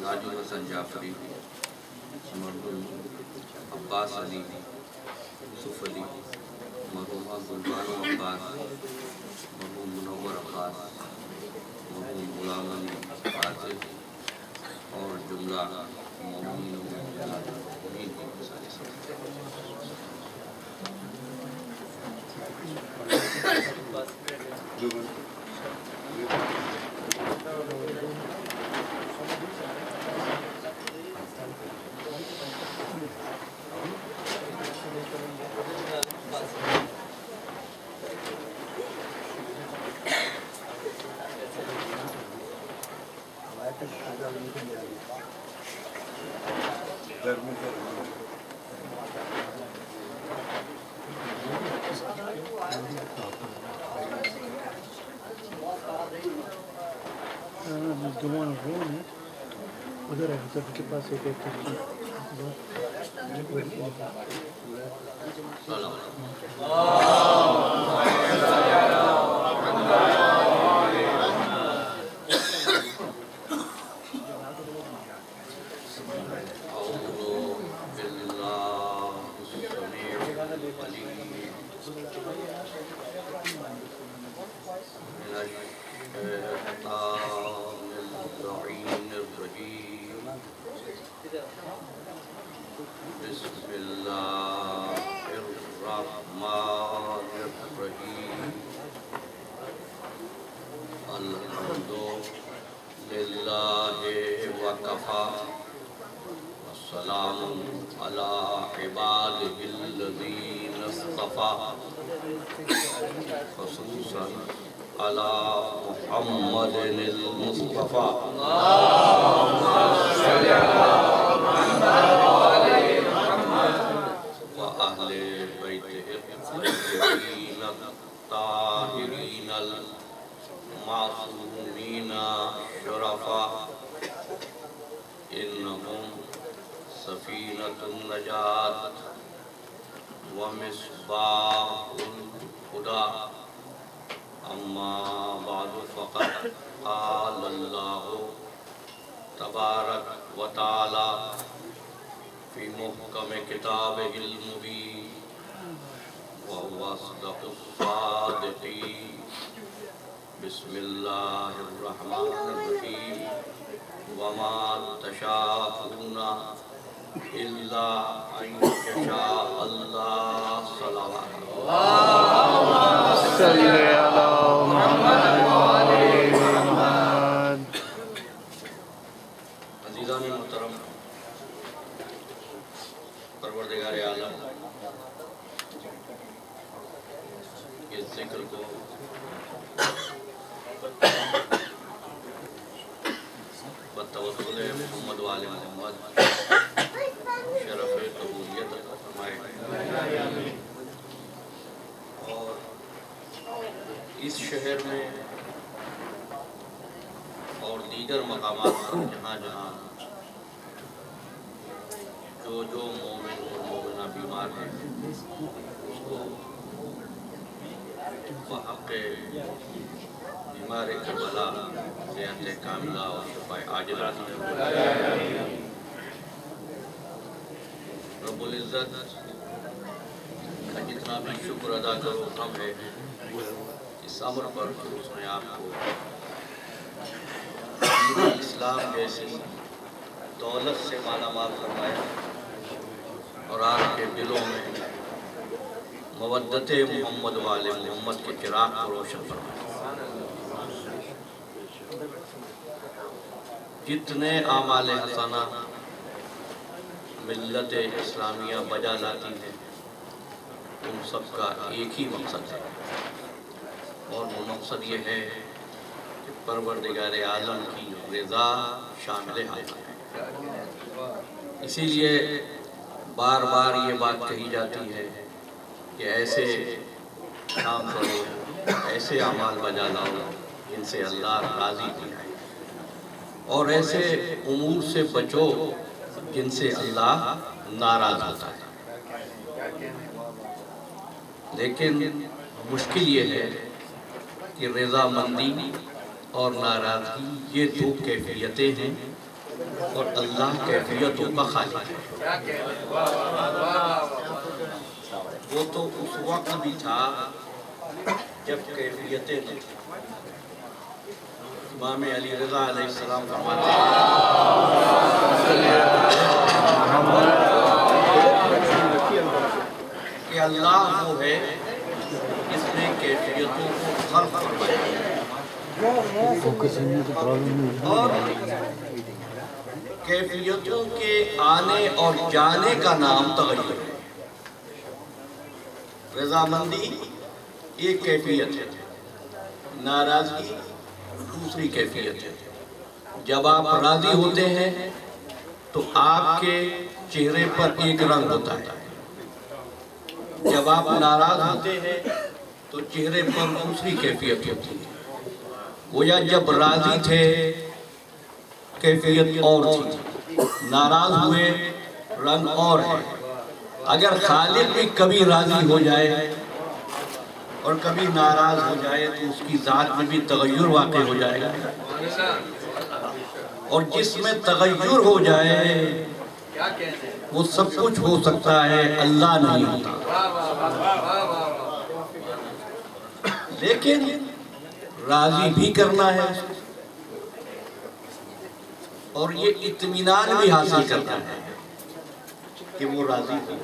تاج الحسن جعفری، مرحوم عباس علی، یوسف علی، مرحومہ گلبانو عباس، مرحوم منور عباس، مرحوم غلام علی عاطف اور جملہ مومنین و مومنات المؤمنین کی سارے مزدومان روم ہے ادھر ہے حضرت کے پاس ایک بسم اللہ الرحمن الرحیم الحمد للہ وکفی والسلام علی عبادہ الذین اصطفی خصوصا علی محمد المصطفی وأهل بيته الطيبين الطاهرين المعصومين شرفاء إنهم سفينة النجاة ومصباح الهدى أما بعد فقد قال الله تبارك وتعالى في محكم كتابه المبين وهو أصدق الصادقين بسم الله الرحمن الرحيم وما تشاءون إلا أن يشاء الله صلوات صلی علی محمد وآل محمد. عزیزان محترم، پروردگار عالم اس ذکر کو بتوسل محمد وآل محمد شرف قبولیت عطا فرمائے اور اس شہر میں اور دیگر مقامات پر جہاں جہاں جو مومن اور مومنہ بیمار ہیں اس کو بحق بیمار کربلا صحت کاملہ اور شفاء عاجلہ رب العزت کا جتنا بھی شکر ادا کرو کم ہے اس امر پر کہ اس نے آپ کو دین اسلام جیسی دولت سے مالا مال فرمایا اور آپ کے دلوں میں مودت محمد والے محمد کے چراغ کو روشن فرمایا. جتنے اعمال حسنہ ملت اسلامیہ بجا لاتی ہے ان سب کا ایک ہی مقصد ہے اور وہ مقصد یہ ہے کہ پروردگار عالم کی رضا شامل ہے. اسی لیے بار بار یہ بات کہی جاتی ہے کہ ایسے کام کرو، ایسے اعمال بجا لاؤ جن سے اللہ راضی ہو جائے، اور ایسے امور سے بچو جن سے اللہ ناراض ہوتا ہے. لیکن مشکل یہ ہے کہ رضا مندی اور ناراضگی یہ دو کیفیتیں ہیں اور اللہ کیفیتوں کا خالق ہے۔ وہ تو اس وقت بھی تھا جب کیفیتیں تھیں۔ امام علی رضا علیہ السلام فرماتے ہیں کہ اللہ وہ ہے جس نے کیفیتوں کو خلق فرمایا اور کیفیتوں کے آنے اور جانے کا نام تغیر ہے۔ رضامندی ایک کیفیت ہے، ناراضگی دوسری کیفیت ہے۔ جب آپ راضی ہوتے ہیں تو آپ کے چہرے پر ایک رنگ ہوتا ہے، جب آپ ناراض ہوتے ہیں تو چہرے پر دوسری کیفیت ہوتی ہے۔ گویا جب راضی تھے کیفیت اور تھی، ناراض ہوئے رنگ اور ہے۔ اگر خالق بھی کبھی راضی ہو جائے اور کبھی ناراض ہو جائے تو اس کی ذات میں بھی تغیر واقع ہو جائے گا، اور جس میں تغیر ہو جائے وہ سب کچھ ہو سکتا ہے، اللہ نہیں ہوتا۔ لیکن راضی بھی کرنا ہے اور یہ اطمینان بھی حاصل کرنا ہے کہ وہ راضی ہو۔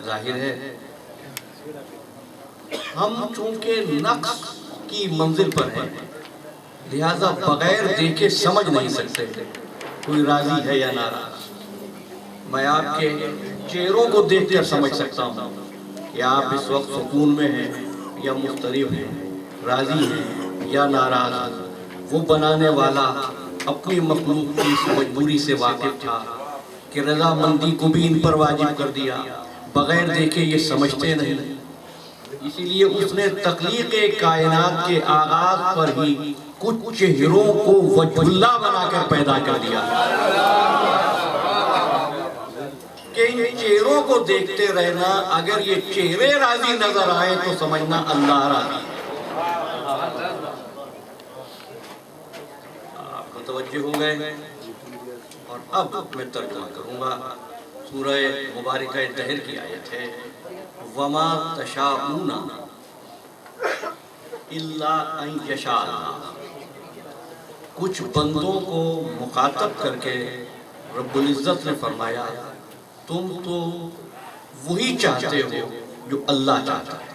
ظاہر ہے ہم چونکہ نقص کی منزل پر ہیں، لہذا بغیر دیکھے سمجھ نہیں سکتے کوئی راضی ہے یا ناراض۔ میں آپ کے چہروں کو دیکھ کر سمجھ سکتا ہوں کہ آپ اس وقت سکون میں ہیں یا مضطرب ہیں، راضی ہیں یا ناراض ہیں۔ وہ بنانے والا اپنی مخلوق کی اس مجبوری سے واقف تھا کہ رضامندی کو بھی ان پر واجب کر دیا، بغیر دیکھے یہ سمجھتے نہیں۔ اسی لیے اس نے تخلیق کائنات کے آغاز پر ہی کچھ چہروں کو وجہ اللہ بنا کر پیدا کر دیا کہ ان چہروں کو دیکھتے رہنا، اگر یہ چہرے راضی نظر آئے تو سمجھنا اللہ راضی ہے۔ آپ کو توجہ ہو گئے، اور اب میں ترجمہ کروں گا۔ سورہ مبارکہ دہر کی آیت ہے، وَمَا تَشَاءُونَ إِلَّا أَن يَشَاءَ اللَّهُ۔ کچھ بندوں کو مخاطب کر کے رب العزت نے فرمایا تم تو وہی چاہتے ہو جو اللہ چاہتا ہے۔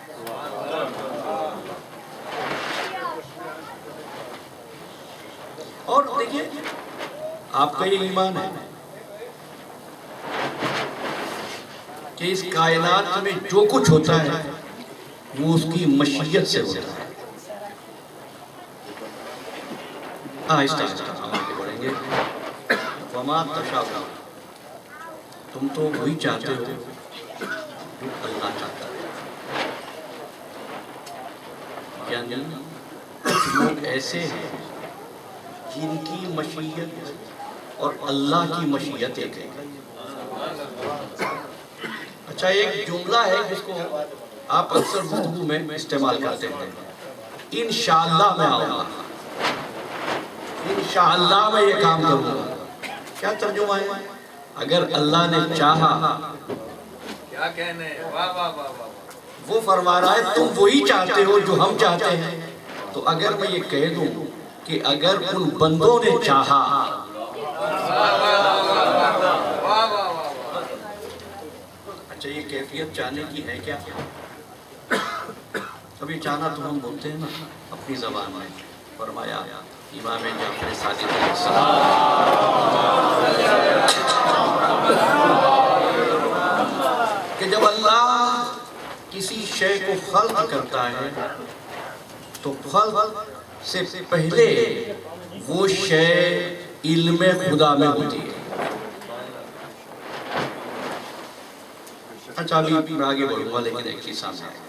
اور دیکھیں آپ کا یہ ایمان ہے کہ اس کائنات میں جو کچھ ہوتا ہے وہ اس کی مشیت سے ہوتا ہے۔ آہستہ آہستہ ہم آگے بڑھیں گے۔ وَمَا تَشَاءُونَ، تم تو وہی چاہتے ہو جو اللہ چاہتا ہے۔ یعنی کچھ لوگ ایسے ہیں جن کی مشیت اور اللہ کی مشیت ایک ہے۔ اچھا، ایک جملہ ہے جس کو آپ اکثر گفتگو میں استعمال کرتے ہیں، انشاءاللہ میں آؤں گا، انشاءاللہ میں یہ کام کروں گا۔ کیا ترجمہ ہے؟ اگر اللہ نے چاہا، کیا کہنے، واہ واہ واہ واہ۔ وہ فرما رہا ہے تم وہی چاہتے ہو جو ہم چاہتے ہیں۔ تو اگر میں یہ کہہ دوں کہ اگر ان بندوں نے چاہا، اچھا یہ کیفیت چاہنے کی ہے کیا؟ ابھی چاہنا تو ہم بولتے ہیں نا اپنی زبان میں۔ فرمایا امام جعفر صادق علیہ السلام کہ جب اللہ کسی شے کو خلق کرتا ہے تو خلق سے پہلے وہ شے علم خدا میں ہوتی ہے۔ اچھا ابھی میں آگے بڑھوں گا لیکن ایک چیز سامنے آئے۔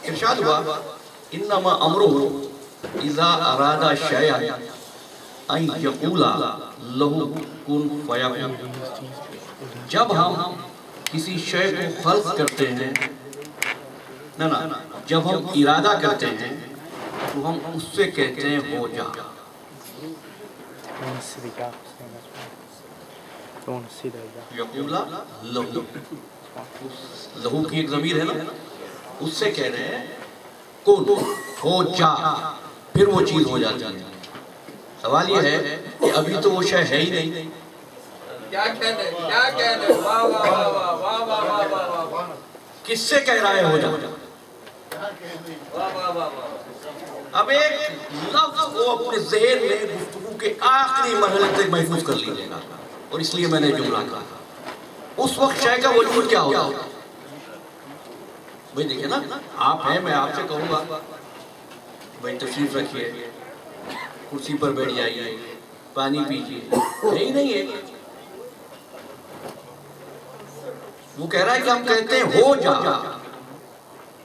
ارشاد ہوا انما امرہ اذا اراد شیئا ان یقول لہ کن فیکون۔ جب ہم کسی شے کو خلق کرتے ہیں، جب ہم ارادہ کرتے ہیں تو ہم اس سے کہتے ہیں ہو جا. یقولا لہو، لہو کی ایک ضمیر ہے نا، اس سے کہہ رہے ہیں کن ہو جا، پھر وہ چیز ہو جاتی ہے. سوال یہ ہے کہ ابھی تو وہ شے ہے ہی نہیں. کیا کہنے واہ واہ واہ واہ واہ واہ واہ واہ واہ. کس سے کہہ رہا ہے ہو جا؟ واہ واہ واہ واہ. اب ایک لفظ کو اپنے ذہن میں گفتگو کے آخری مرحلے تک محفوظ کر لیجیے گا، اور اس لیے میں نے جملہ کہا. اس وقت شے کا وجود کیا ہوگا؟ بھائی دیکھیں نا، آپ ہیں، میں آپ سے کہوں گا بھائی تشریف رکھیے، کرسی پر بیٹھ جائیے، پانی پیجیے، نہیں ہے. وہ کہہ رہا ہے کہ ہم کہتے ہیں ہو جا،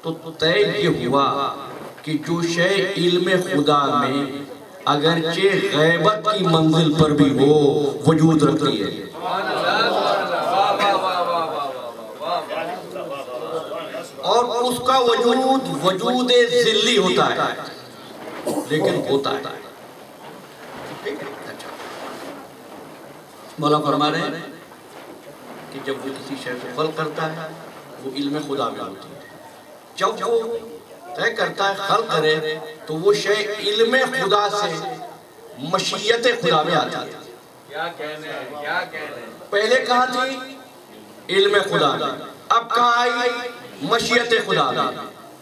تو طے یہ ہوا کہ جو شے علم خدا میں اگرچہ غیبت کی منزل پر بھی ہو وجود رکھتی ہے. اور اس کا وجود ذلی ہوتا ہے، لیکن ہوتا ہے. مولا فرما رہے ہیں کہ جب وہ کسی شے کو خلق کرتا ہے وہ علم خدا میں ہوتی ہے. جب وہ طے کرتا ہے خلق کرے تو وہ شے علم خدا سے مشیت خدا میں آتی ہے. کیا کہنے. پہلے کہاں تھی؟ علم خدا میں. اب کہاں آئی؟ مشیت خدا میں.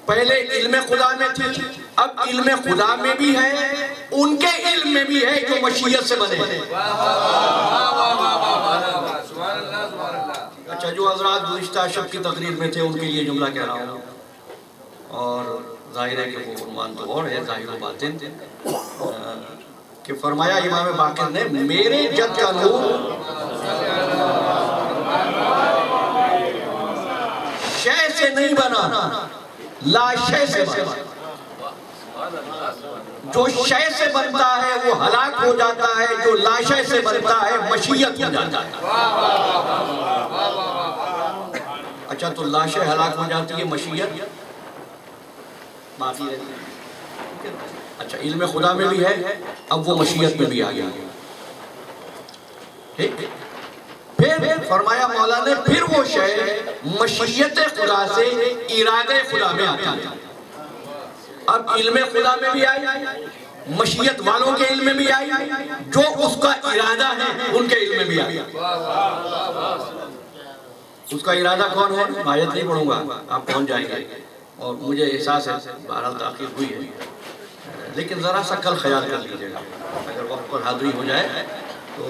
پہلے علم خدا میں تھی، اب علم خدا میں بھی ہے، ان کے علم میں بھی ہے جو مشیت سے بنے. اچھا، جو حضرات گزشتہ شب کی تقریر میں تھے ان کے لیے جملہ کہہ رہا ہوں، اور ظاہر ہے کہ وہ عنوان تو اور ہے، ظاہر و باطن، کہ فرمایا امام باقر نے میرے جد کا نور شے سے نہیں بنا، لا شے سے بنا. جو شے سے بنتا ہے وہ ہلاک ہو جاتا ہے، جو لا شے سے بنتا ہے مشیت ہو جاتا ہے. اچھا، تو لا شے ہلاک ہو جاتی ہے، مشیت باقی رہتی ہے. اچھا، علم خدا میں بھی ہے، اب وہ مشیت میں بھی آ گیا. ٹھیک. پھر فرمایا مولا نے پھر وہ شے مشیت خدا سے ارادے خدا میں آتی ہے. اب علم خدا میں بھی آئی، مشیت والوں کے علم میں بھی آئی، جو اس کا ارادہ ہے ان کے علم میں بھی آئی. اس کا ارادہ کون ہے؟ آیت نہیں پڑھوں گا، آپ پہنچ جائیں گے. اور مجھے احساس ہے بہرحال تاخیر ہوئی ہے، لیکن ذرا سا کل خیال کر لیجیے گا. اگر وقت پر حاضری ہو جائے تو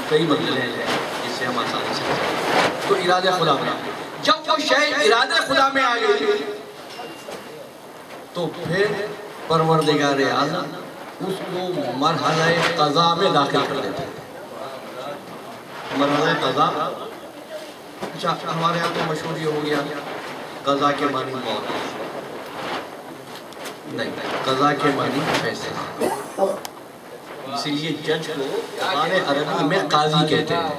کئی منزلیں ہیں جس سے ہم آسانی سے. تو ارادہ خدا میں، جب وہ شے ارادہ خدا میں آ گئی تو پھر پروردگار اعظم اس کو مرحلہ قضا میں داخل کر دیتے ہیں. مرحلہ قضا. اچھا، ہمارے یہاں تو مشہور یہ ہو گیا قضا کے معنی موت نہیں، قضا کے معنی فیصلہ. اسی لیے جج کو زبان عربی میں قاضی کہتے ہیں.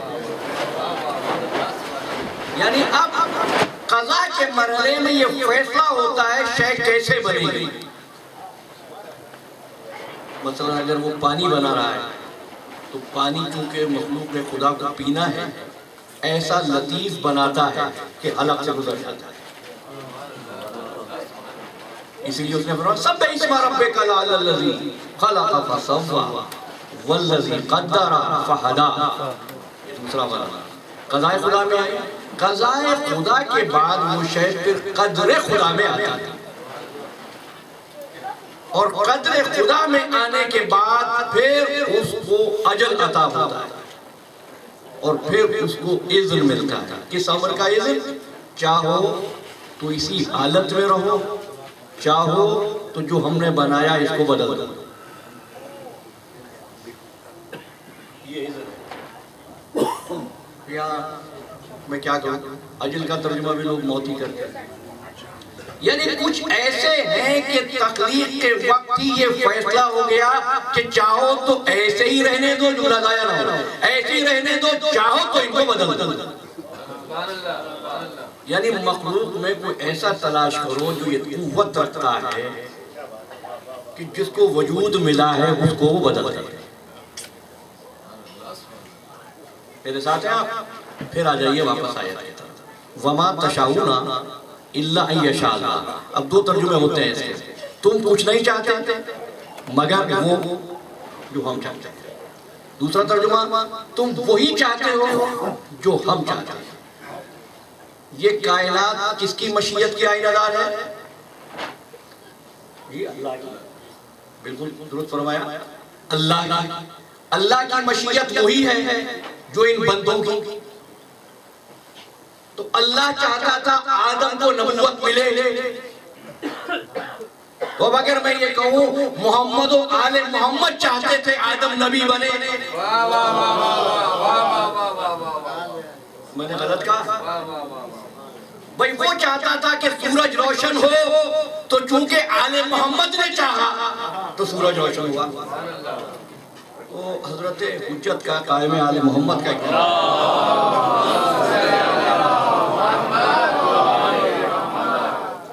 یعنی اب قضا کے مرحلے میں یہ فیصلہ ہوتا ہے شے کیسے بنے گی. مثلا اگر وہ پانی بنا رہا ہے تو پانی چونکہ مخلوق نے خدا کو پینا ہے، ایسا لطیف بناتا ہے کہ حلق سے گزر جاتا ہے. اسی لیے اس نے فرمایا سبح اسم ربک الاعلی الذی خلق فسوی والذی قدر فہدی. دوسرا مرحلہ قضاء خدا میں آئی. قضاء خدا کے بعد وہ شے پھر قدر خدا میں آتی ہے، اور قدر خدا میں آنے کے بعد پھر اس کو اجل عطا ہوتا ہے، اور پھر اس کو اذن ملتا ہے. کس امر کا اذن؟ چاہو تو اسی حالت میں رہو، چاہو تو جو ہم نے بنایا اس کو بدل دو. یہ اذن ہے. یا میں کیا کہوں، اجل کا ترجمہ بھی لوگ موت ہی کرتے ہیں. یعنی کچھ ایسے ہیں کہ تخلیق کے وقت ہی یہ فیصلہ ہو گیا کہ چاہو تو ایسے ہی رہنے دو، جملہ ضائع نہ ہو، ایسے ہی رہنے دو، چاہو تو ان کو بدل دو. یعنی مخلوق میں کوئی ایسا تلاش کرو جو یہ قوت رکھتا ہے کہ جس کو وجود ملا ہے اس کو وہ بدل دے. میرے ساتھ ہیں آپ؟ پھر آ جائیے واپس آیت کی طرف. وما تشاؤون الا ان یشاء اللہ. اب دو ترجمے ہوتے ہیں اس کے. تم کچھ نہیں چاہتے مگر وہ جو ہم چاہتے ہیں. دوسرا ترجمہ تم وہی چاہتے ہو جو ہم چاہتے ہیں. یہ کائنات کس کی مشیت کی آئینہ دار ہے؟ یہ اللہ کی. بالکل درست فرمایا. اللہ کی. اللہ کی مشیت وہی ہے جو ان بندوں کی. تو اللہ چاہتا تھا آدم کو نبوت ملے. تو اگر میں یہ کہوں محمد و آل محمد چاہتے تھے آدم نبی بنے. واہ واہ واہ واہ واہ واہ واہ واہ. میں نے غلط کہا؟ بھئی وہ چاہتا تھا کہ سورج روشن ہو تو چونکہ آل محمد نے چاہا تو سورج روشن ہوا. تو حضرت حجت کا قائم آل محمد کا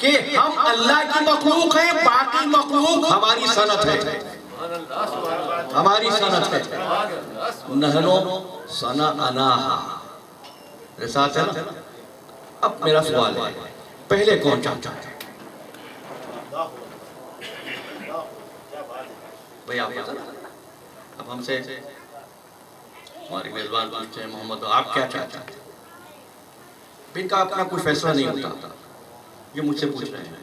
کہ ہم اللہ کی مخلوق ہیں, باقی مخلوق ہماری صنعت ہے. ہماری صنعت ہے. نحنو صنعناہا. میرے ساتھ ہے نا؟ اب میرا سوال ہے, پہلے کون چاہتا ہے؟ بھئی آپ بتا. اب ہم سے ہماری میزبان پوچھتے ہیں محمد آپ کیا چاہتے ہیں؟ ان کا اپنا کوئی فیصلہ نہیں ہوتا. یہ مجھ سے پوچھ رہے ہیں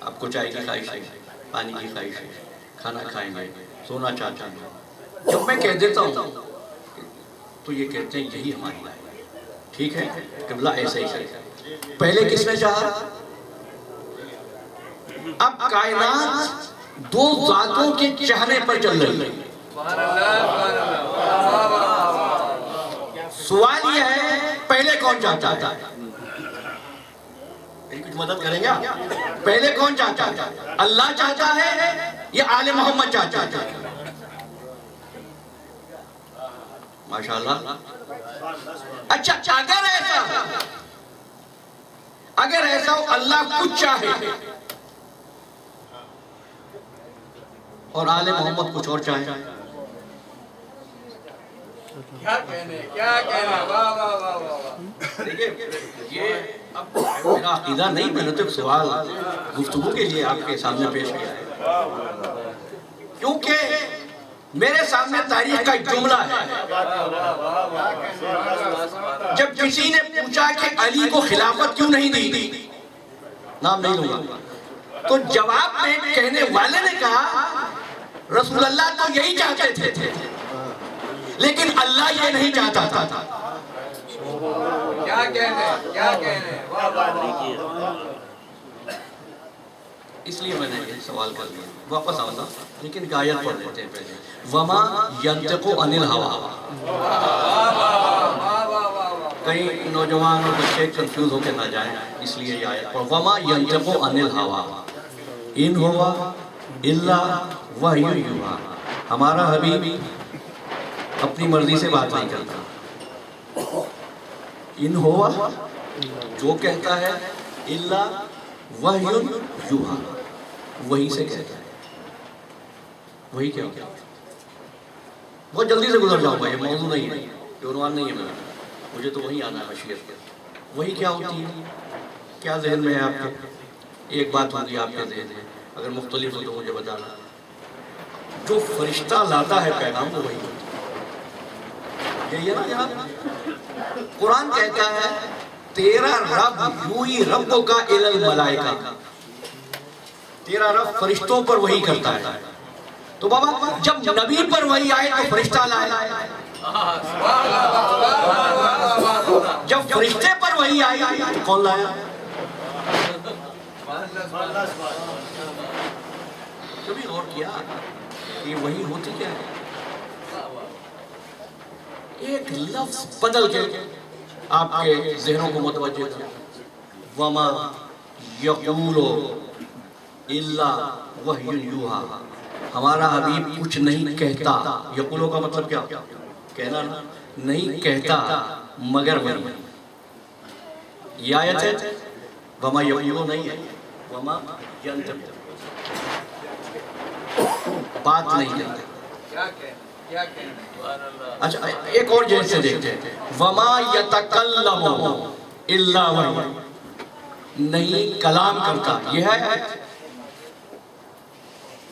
آپ کو چائے کی خواہش ہے, پانی کی خواہش ہے, کھانا کھائیں گے, سونا چاہتے ہیں. جب میں کہہ دیتا ہوں تو یہ کہتے ہیں یہی ہماری لائن ہے. ٹھیک ہے قبلہ ایسے ہی ہے. پہلے کس نے چاہا؟ اب کائنات دو ذاتوں کے چہرے پر چل رہی ہے. سوال یہ ہے پہلے کون چاہتا ہے؟ کچھ مدد کریں گے. پہلے کون چاہتا ہے؟ اللہ چاہتا ہے یا آل محمد چاہتا ہے؟ ماشاءاللہ. اچھا اگر ایسا ہو اللہ کچھ چاہے اور آل محمد کچھ اور چاہے, کیا کہنے واہ واہ واہ واہ. دیکھیں یہ اب میرا عقیدہ نہیں, میں نے تو ایک سوال گفتگو کے لیے آپ کے سامنے پیش کیا ہے کیونکہ میرے سامنے تاریخ کا ایک جملہ ہے. جب کسی نے پوچھا کہ علی کو خلافت کیوں نہیں دی, نام نہیں لوں گا, تو جواب میں کہنے والے نے کہا رسول اللہ تو یہی چاہتے تھے لیکن اللہ یہ نہیں چاہتا تھا. کیا کہنے واہ واہ واہ. اس لیے میں نے یہ سوال کر لیا. واپس آؤں گا لیکن ایک آیت پڑھ لیتے ہیں پہلے. وما ينطق عن الهوى. کئی نوجوان اور بچے کنفیوز ہو کے نہ جائیں, اس لیے یہ آیت پڑھ. وما ينطق عن الهوى ان هو الا وحی یوحی. ہمارا حبیب اپنی مرضی سے بات نہیں کرتا. ان ہوا جو کہتا ہے الا وحی یوحی, وہی سے کہتا ہے. وہی کیا ہوتا ہے؟ بہت جلدی سے گزر جاؤں گا, یہ موضوع نہیں ہے, یہ عنوان نہیں ہے میرا. مجھے تو وہی آنا ہے مشیت کے. وہی کیا ہوتی ہے؟ کیا ذہن میں ہے آپ کے؟ ایک بات ہوگی آپ کے ذہن میں, اگر مختلف ہو تو مجھے بتانا. جو فرشتہ لاتا ہے پیغام وہ وہی ہوتا ہے. یہی ہے نا جناب؟ قرآن کہتا ہے تیرا رب یوہی ربوں کا الی الملائکہ, تیرا رب فرشتوں پر وحی کرتا ہے. تو بابا جب نبی پر وحی آئے تو فرشتہ لائے, جب فرشتے پر وحی آئی تو کون لایا؟ کبھی غور کیا یہ وحی ہوتی کیا ہے؟ ایک لفظ بدل کے آپ کے ذہنوں کو متوجہ تھا. وما یقول الا وحی یوحی. ہمارا حبیب کچھ نہیں کہتا. یقولو کا مطلب کیا؟ کہنا نہیں کہتا مگر وحی. یہ آیت ہے وما یقولو نہیں ہے, وما ینطق. بات نہیں کرتے. کیا کہنا. اچھا ایک اور جیسے دیکھتے ہیں وَمَا يَتَكَلَّمُ إِلَّا وَحْيٌ، نہیں کلام کرتا. یہ ہے آیت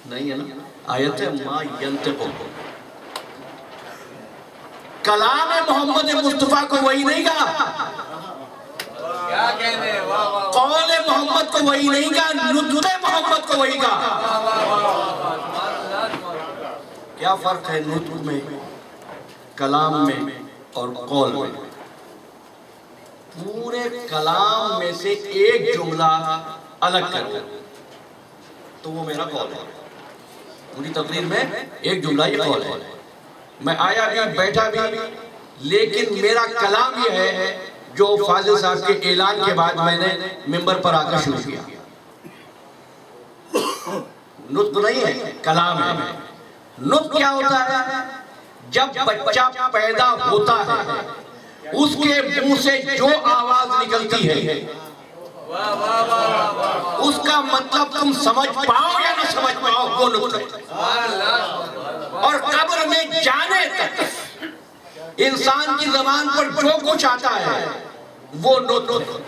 نہیں ہے نا؟ آیت ہے مَا يَنْتِقُ. کلام محمد مصطفیٰ کو وہی نہیں کہا، کیا کہنے. واہ واہ واہ. قول محمد کو وہی نہیں کہا، نطق محمد کو وہی کہا. کیا فرق ہے نطق میں، کلام میں اور قول میں؟ پورے کلام میں سے ایک جملہ الگ کر دو تو وہ میرا قول ہے. پوری تقریر میں ایک جملہ یہ قول ہے. میں آیا بھی بیٹھا بھی، لیکن میرا کلام یہ ہے جو فاضل صاحب کے اعلان کے بعد میں نے ممبر پر آ کر شروع کیا. نطق نہیں ہے، کلام ہے. نطق کیا ہوتا ہے؟ جب بچہ پیدا ہوتا ہے اس کے منہ سے جو آواز نکلتی ہے اس کا مطلب تم سمجھ پاؤ یا نہ سمجھ پاؤ وہ نطق ہے. اور قبر میں جانے تک انسان کی زبان پر جو کچھ آتا ہے وہ نطق.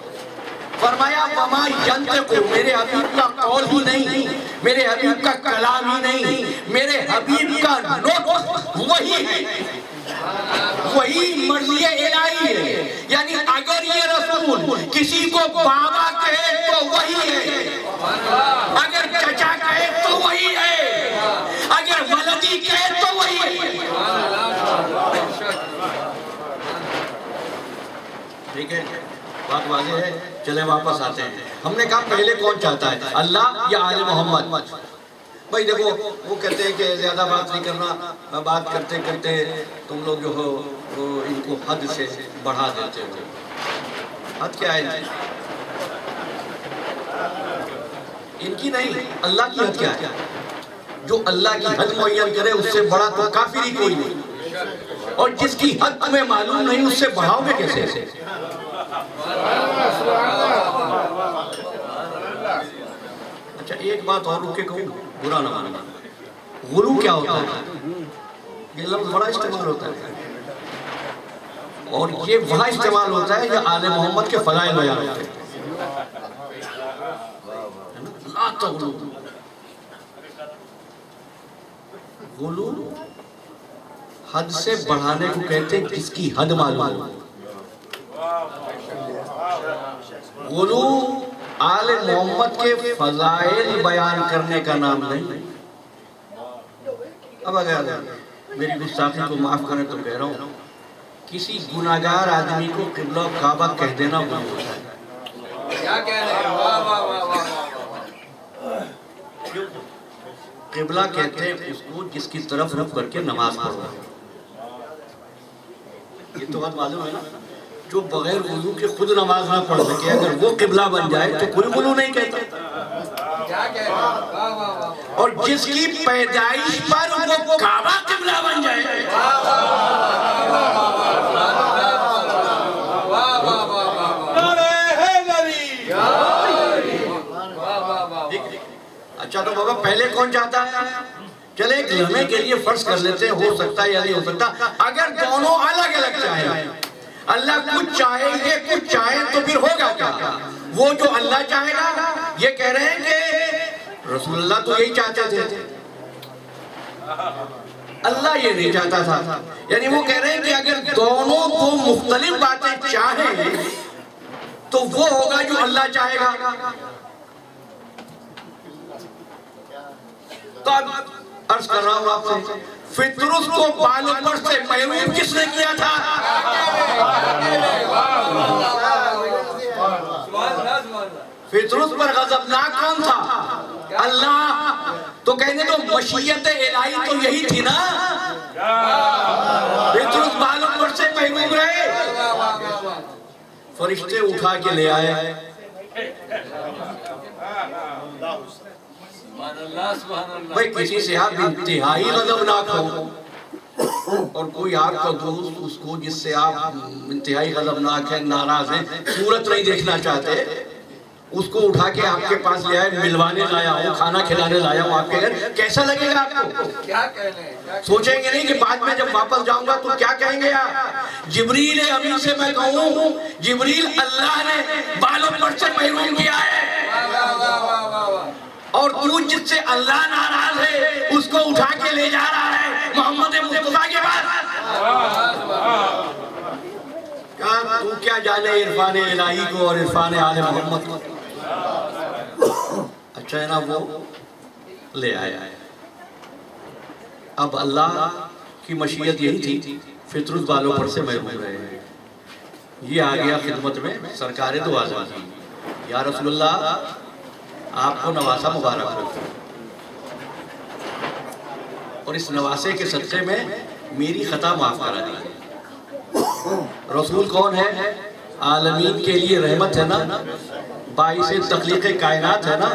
فرمایا وَمَا يَنْتِقُ، میرے حبیب کا قول ہی نہیں، میرے حبیب کا کلام ہی نہیں، میرے حبیب کا نطق وہی ہے، وہی مرضی الہی ہے. یعنی اگر یہ رسول کسی کو بابا کہے تو وہی ہے، اگر چچا کہے تو وہی ہے، اگر ولدی کہے تو وہی ہے. ٹھیک ہے، بات واضح ہے. چلے واپس آتے ہیں. ہم نے کہا پہلے کون چاہتا ہے، اللہ یا آل محمد؟ بھائی دیکھو وہ کہتے ہیں کہ زیادہ بات نہیں کرنا، بات کرتے کرتے تم لوگ جو ہو ان کو حد سے بڑھا دیتے ہو. حد کیا ہے ان کی؟ نہیں، اللہ کی حد کیا ہے؟ جو اللہ کی حد معین کرے اس سے بڑا تو کافر ہی کوئی نہیں. اور جس کی حد تمہیں معلوم نہیں اس سے بڑھاؤ گے کیسے؟ اچھا ایک بات اور رک کے کہوں، برا نہ ماننا. غلو کیا ہوتا ہے؟ یہ لفظ بڑا استعمال ہوتا ہے اور یہ وہاں استعمال ہوتا ہے یہ آل محمد کے فضائل بیان ہوتے ہیں. لا تغلو. غلو حد سے بڑھانے کو کہتے ہیں جس کی حد معلوم ہو. غلو آل محمد کے فضائل بیان کرنے کا نام نہیں. اب اگر میری گستاخی کو معاف کریں تو کہہ رہا ہوں، کسی گناہگار آدمی کو قبلہ و کعبہ کہہ دینا غلو ہوتا ہے. کیا کہنے. واہ واہ واہ واہ. قبلہ کہتے ہیں اس کو جس کی طرف رخ کر کے نماز پڑھو. یہ تو بات معلوم ہے نا، جو بغیر وضو کے خود نماز نہ پڑھ سکے اگر وہ قبلہ بن جائے تو کوئی غلو نہیں کہتا. کیا کہنے. واہ واہ واہ. اور جس کی پیدائش پر وہ کعبہ قبلہ بن جائے. اچھا تو بابا پہلے کون چاہتا ہے؟ چلے ایک لمحے کے لیے فرض کر لیتے ہیں ہو سکتا ہے یا نہیں ہو سکتا. اگر دونوں الگ الگ چاہیں، اللہ کچھ چاہیں گے کچھ چاہیں تو پھر ہوگا کیا؟ وہ جو اللہ چاہے گا یہ کہہ رہے ہیں کہ رسول اللہ تو یہی چاہتے تھے، اللہ یہ نہیں چاہتا تھا. یعنی وہ کہہ رہے ہیں کہ اگر دونوں دو مختلف باتیں چاہیں تو وہ ہوگا جو اللہ چاہے گا. تو اب عرض کر رہا ہوں آپ سے، فطرس کو بال پر سے محروم کس نے کیا تھا؟ فطرس پر غضبناک کون تھا؟ اللہ. تو کہنے تو مشیت الہی تو یہی تھی نا. فطرس بال پر سے محروم رہے، فرشتے اٹھا کے لے آئے. بھئی کسی سے آپ انتہائی غضبناک ہو اور کوئی آپ کا دوست اس کو جس سے آپ انتہائی غضبناک ہیں، ناراض ہیں، صورت نہیں دیکھنا چاہتے اس کو اٹھا کے آپ کے پاس لے آئے, ملوانے لایا ہوں, کھانا کھلانے لایا ہوں آپ کے گھر, کیسا لگے گا آپ کو؟ کیا کہنے ہیں؟ سوچیں گے نہیں کہ بعد میں جب واپس جاؤں گا تو کیا کہیں گے آپ؟ جبریل امین سے میں کہوں, جبریل اللہ نے بالوں پر سے محروم کیا ہے, واہ واہ واہ واہ واہ. اور تو جس سے اللہ ناراض ہے اس کو اٹھا کے لے جا رہا ہے محمد مصطفیٰ کے پاس. کہا تو کیا جانے عرفان الہی کو اور عرفان آل محمد کو. اچھا ہے نا, وہ لے آیا. اب اللہ کی مشیت یہی تھی, فطرت بالوں پر سے محروم رہے. یہ آ گیا خدمت میں سرکار دو عالم کی, یا رسول اللہ آپ کو نواسا مبارک ہو, اور اس نواسے کے صدقے میں میری خطا معاف کرا دی. رسول کون ہے؟ عالمین کے لیے رحمت ہے نا, باعث تخلیق کائنات ہے نا.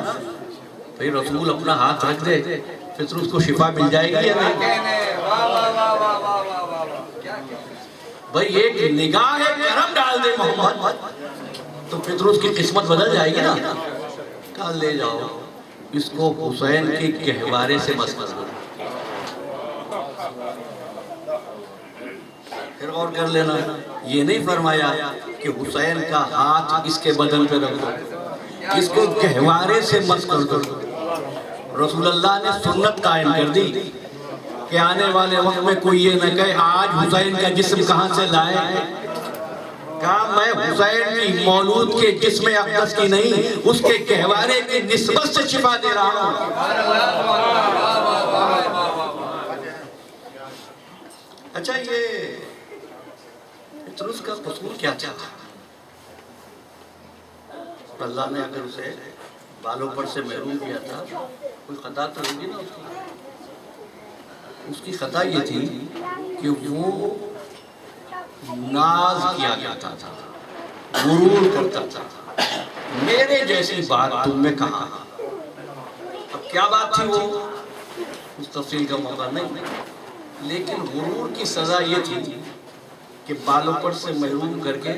بھئی رسول اپنا ہاتھ رکھ دے فطرت کو شفا مل جائے گی یا نہیں؟ بھئی ایک نگاہ کرم ڈال دے محمد تو فطرت کی قسمت بدل جائے گی نا. کہا لے جاؤ اس کو حسین کے گہوارے سے مسمس کرو. پھر غور کر لینا, یہ نہیں فرمایا کہ حسین کا ہاتھ اس کے بدن پہ رکھ دو, اس کو گہوارے سے مس کر دو. رسول اللہ نے سنت قائم کر دی کہ آنے والے وقت میں کوئی یہ نہ کہے آج حسین کا جسم کہاں سے لائے. کہا میں حسین کی مولود کے جسم اقدس کی نہیں, اس کے گہوارے کی نسبت سے شفا دے رہا ہوں. اچھا یہ فطرت کا قصور کیا تھا؟ اللہ نے اگر اسے بالوں پر سے محروم کیا تھا, کوئی خطا تو ہوگی نا اس کی. اس کی خطا یہ تھی کہ وہ ناز کیا کرتا تھا, غرور کرتا تھا. میرے جیسی بات تم میں کہاں. اب کیا بات تھی وہ اس تفصیل کا موقع نہیں, لیکن غرور کی سزا یہ تھی کہ بالوں پر سے محروم کر کے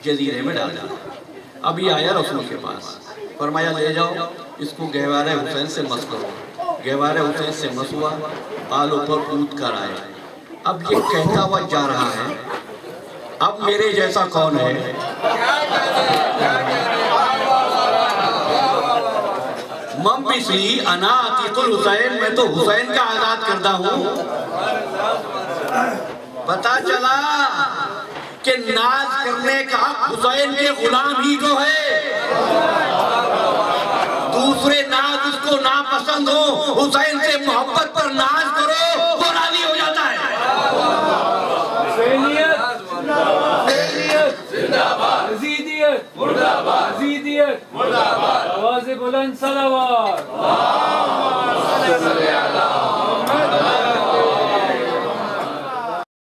جزیرے میں ڈال دیا. اب یہ آیا رسول کے پاس, فرمایا لے جاؤ اس کو گہوارے حسین سے مس کرو. گہوارے حسین سے مس ہوا, بالوں پر کود کر آئے. اب یہ کہتا ہوا جا رہا ہے اب میرے جیسا کون ہے. مم بسری انا عتیق الحسین, میں تو حسین کا آزاد کردہ ہوں. پتا چلا کہ ناز کرنے کا حق حسین کے غلام ہی کو ہے. دوسرے ناز اس کو ناپسند ہو, حسین سے محبت پر ناز کرو وہ راضی ہو جاتا ہے. یزیدیت مردہ باد, یزیدیت مردہ باد, آواز بلند صلوات.